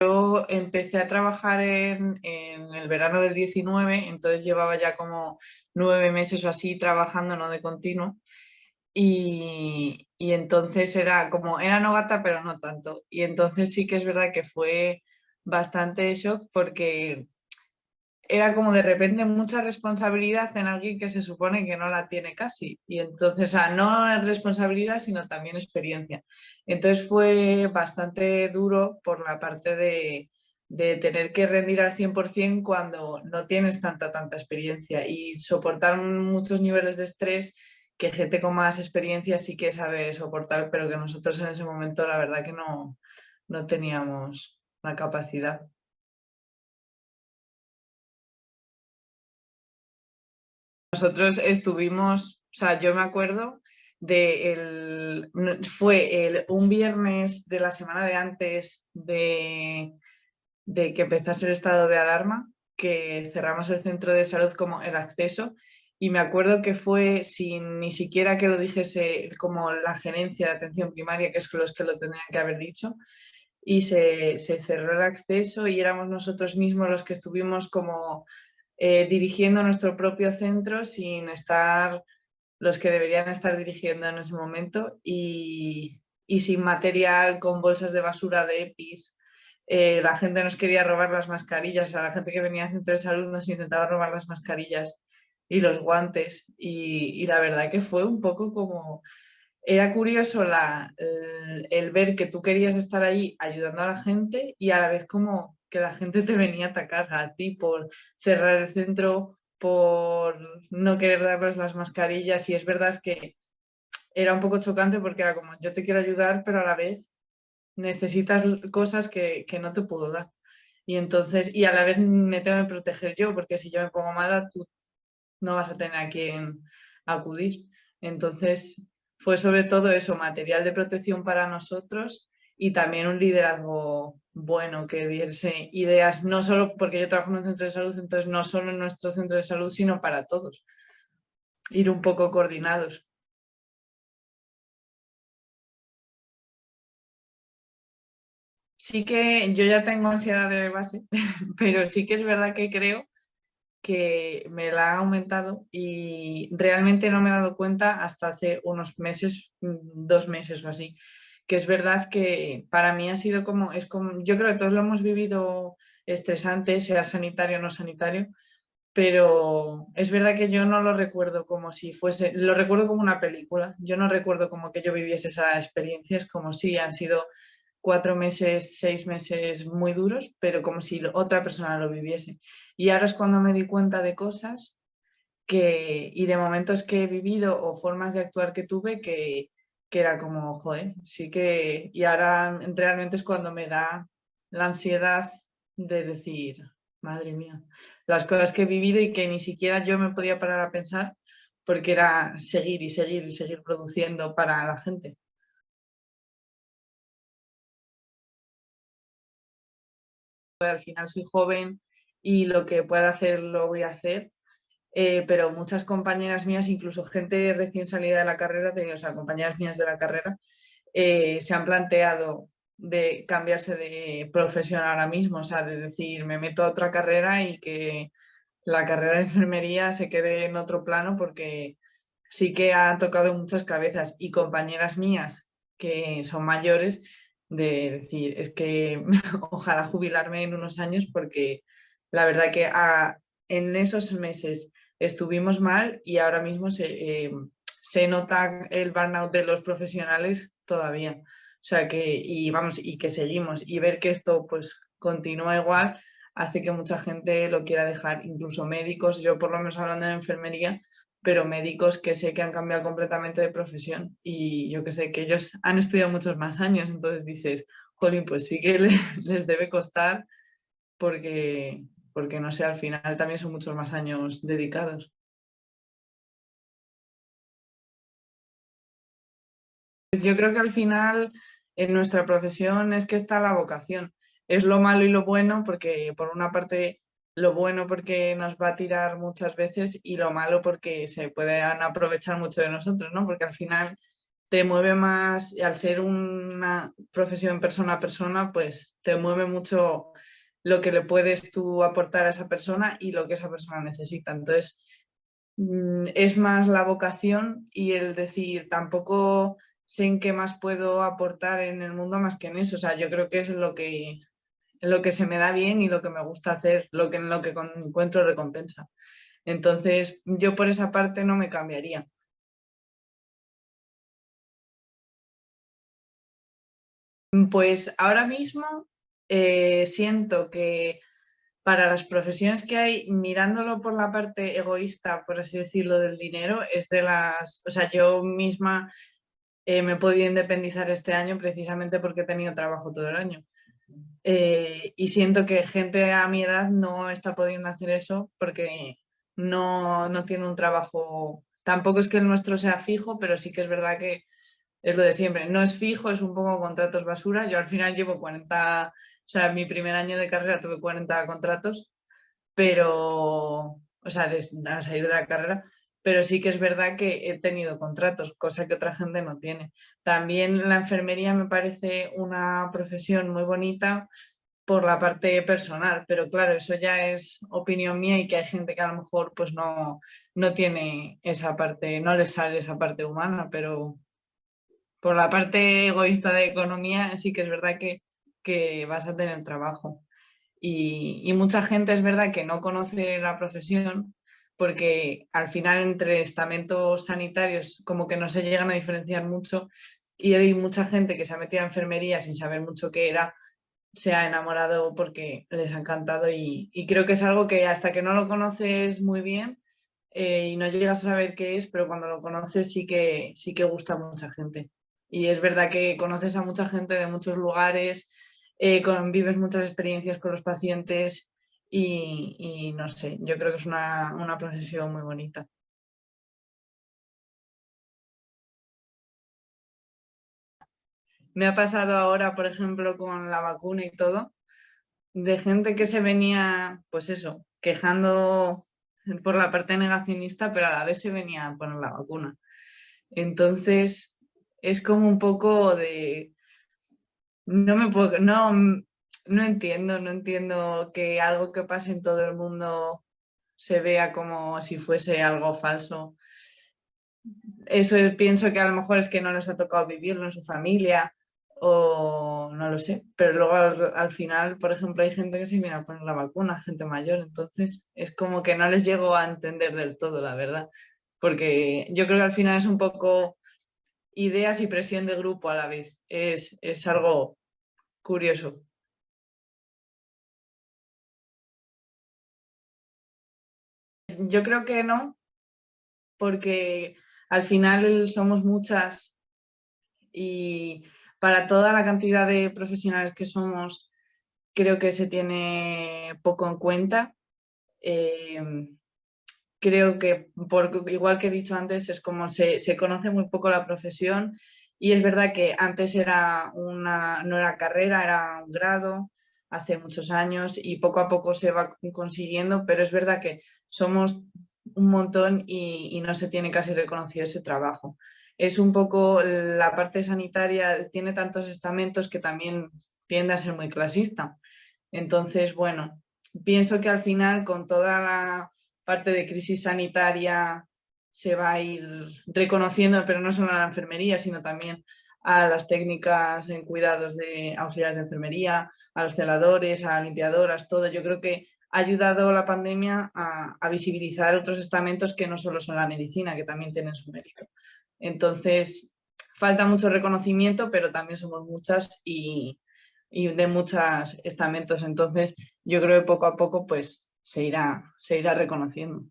Yo empecé a trabajar en el verano del 19, entonces llevaba ya como 9 meses o así trabajando, no de continuo. Y entonces era novata, pero no tanto. Y entonces sí que es verdad que fue bastante shock porque era como de repente mucha responsabilidad en alguien que se supone que no la tiene casi. Y entonces, o sea, no es responsabilidad, sino también experiencia. Entonces fue bastante duro por la parte de tener que rendir al 100% cuando no tienes tanta experiencia y soportar muchos niveles de estrés que gente con más experiencia sí que sabe soportar, pero que nosotros en ese momento la verdad que no teníamos la capacidad. Nosotros estuvimos, o sea, yo me acuerdo fue un viernes de la semana de antes de que empezase el estado de alarma, que cerramos el centro de salud como el acceso, y me acuerdo que fue sin ni siquiera que lo dijese como la gerencia de atención primaria, que es los que lo tendrían que haber dicho, y se cerró el acceso y éramos nosotros mismos los que estuvimos como dirigiendo nuestro propio centro sin estar los que deberían estar dirigiendo en ese momento y sin material, con bolsas de basura de EPIs. La gente nos quería robar las mascarillas, o sea, la gente que venía al centro de salud nos intentaba robar las mascarillas y los guantes y la verdad que fue un poco como era curioso el ver que tú querías estar ahí ayudando a la gente y a la vez como que la gente te venía a atacar a ti por cerrar el centro, por no querer darles las mascarillas. Y es verdad que era un poco chocante porque era como yo te quiero ayudar, pero a la vez necesitas cosas que no te puedo dar. Y entonces, y a la vez me tengo que proteger yo, porque si yo me pongo mala, tú no vas a tener a quien acudir. Entonces, fue sobre todo eso, material de protección para nosotros y también un liderazgo bueno que diese ideas, no solo porque yo trabajo en un centro de salud, entonces no solo en nuestro centro de salud, sino para todos, ir un poco coordinados. Sí que yo ya tengo ansiedad de base, pero sí que es verdad que creo que me la ha aumentado y realmente no me he dado cuenta hasta hace unos meses, 2 meses o así, que es verdad que para mí ha sido como, yo creo que todos lo hemos vivido estresante, sea sanitario o no sanitario, pero es verdad que yo no lo recuerdo como si fuese, lo recuerdo como una película, yo no recuerdo como que yo viviese esa experiencia, es como si han sido 4 meses, 6 meses muy duros, pero como si otra persona lo viviese. Y ahora es cuando me di cuenta de cosas y de momentos que he vivido o formas de actuar que tuve que era como, joder, sí que, y ahora realmente es cuando me da la ansiedad de decir, madre mía, las cosas que he vivido y que ni siquiera yo me podía parar a pensar porque era seguir y seguir y seguir produciendo para la gente. Al final soy joven y lo que pueda hacer lo voy a hacer, pero muchas compañeras mías, incluso gente recién salida de la carrera, o sea, compañeras mías de la carrera, se han planteado de cambiarse de profesión ahora mismo, o sea, de decir, me meto a otra carrera y que la carrera de enfermería se quede en otro plano porque sí que ha tocado muchas cabezas y compañeras mías que son mayores de decir, es que ojalá jubilarme en unos años porque la verdad que en esos meses estuvimos mal y ahora mismo se nota el burnout de los profesionales todavía. O sea que, y vamos, y que seguimos y ver que esto pues continúa igual hace que mucha gente lo quiera dejar, incluso médicos, yo por lo menos hablando de enfermería, pero médicos que sé que han cambiado completamente de profesión y yo que sé que ellos han estudiado muchos más años, entonces dices, jolín, pues sí que les debe costar porque no sé, al final también son muchos más años dedicados. Pues yo creo que al final en nuestra profesión es que está la vocación. Es lo malo y lo bueno porque por una parte lo bueno porque nos va a tirar muchas veces y lo malo porque se pueden aprovechar mucho de nosotros, ¿no? Porque al final te mueve más, y al ser una profesión persona a persona, pues te mueve mucho lo que le puedes tú aportar a esa persona y lo que esa persona necesita. Entonces, es más la vocación y el decir, tampoco sé en qué más puedo aportar en el mundo más que en eso. O sea, yo creo que es lo que se me da bien y lo que me gusta hacer, en lo que encuentro recompensa. Entonces, yo por esa parte no me cambiaría. Pues ahora mismo siento que para las profesiones que hay, mirándolo por la parte egoísta, por así decirlo, del dinero, es de las, o sea, yo misma me he podido independizar este año precisamente porque he tenido trabajo todo el año. Y siento que gente a mi edad no está pudiendo hacer eso porque no tiene un trabajo, tampoco es que el nuestro sea fijo, pero sí que es verdad que es lo de siempre. No es fijo, es un poco contratos basura. Yo al final llevo 40, o sea, mi primer año de carrera tuve 40 contratos, pero, o sea, a salir de la carrera, pero sí que es verdad que he tenido contratos, cosa que otra gente no tiene. También la enfermería me parece una profesión muy bonita por la parte personal, pero claro, eso ya es opinión mía y que hay gente que a lo mejor pues no tiene esa parte, no les sale esa parte humana, pero por la parte egoísta de economía, sí que es verdad que vas a tener trabajo. Y mucha gente es verdad que no conoce la profesión porque al final entre estamentos sanitarios como que no se llegan a diferenciar mucho y hay mucha gente que se ha metido a enfermería sin saber mucho qué era, se ha enamorado porque les ha encantado y creo que es algo que hasta que no lo conoces muy bien y no llegas a saber qué es, pero cuando lo conoces sí que gusta a mucha gente. Y es verdad que conoces a mucha gente de muchos lugares, vives muchas experiencias con los pacientes y no sé, yo creo que es una profesión muy bonita. Me ha pasado ahora, por ejemplo, con la vacuna y todo, de gente que se venía, pues eso, quejando por la parte negacionista, pero a la vez se venía a poner la vacuna. Entonces, es como un poco de, no entiendo que algo que pase en todo el mundo se vea como si fuese algo falso. Eso pienso que a lo mejor es que no les ha tocado vivirlo en su familia o no lo sé, pero luego al final, por ejemplo, hay gente que se viene a poner la vacuna, gente mayor, entonces es como que no les llego a entender del todo, la verdad, porque yo creo que al final es un poco ideas y presión de grupo a la vez, es algo curioso. Yo creo que no, porque al final somos muchas y para toda la cantidad de profesionales que somos, creo que se tiene poco en cuenta. Eh, Creo que, igual que he dicho antes, es como se conoce muy poco la profesión y es verdad que antes no era carrera, era un grado hace muchos años y poco a poco se va consiguiendo, pero es verdad que somos un montón y no se tiene casi reconocido ese trabajo. Es un poco la parte sanitaria, tiene tantos estamentos que también tiende a ser muy clasista. Entonces, bueno, pienso que al final con toda la parte de crisis sanitaria se va a ir reconociendo, pero no solo a la enfermería, sino también a las técnicas en cuidados de auxiliares de enfermería, a los celadores, a limpiadoras, todo. Yo creo que ha ayudado la pandemia a visibilizar otros estamentos que no solo son la medicina, que también tienen su mérito. Entonces, falta mucho reconocimiento, pero también somos muchas y de muchos estamentos. Entonces, yo creo que poco a poco pues se irá reconociendo.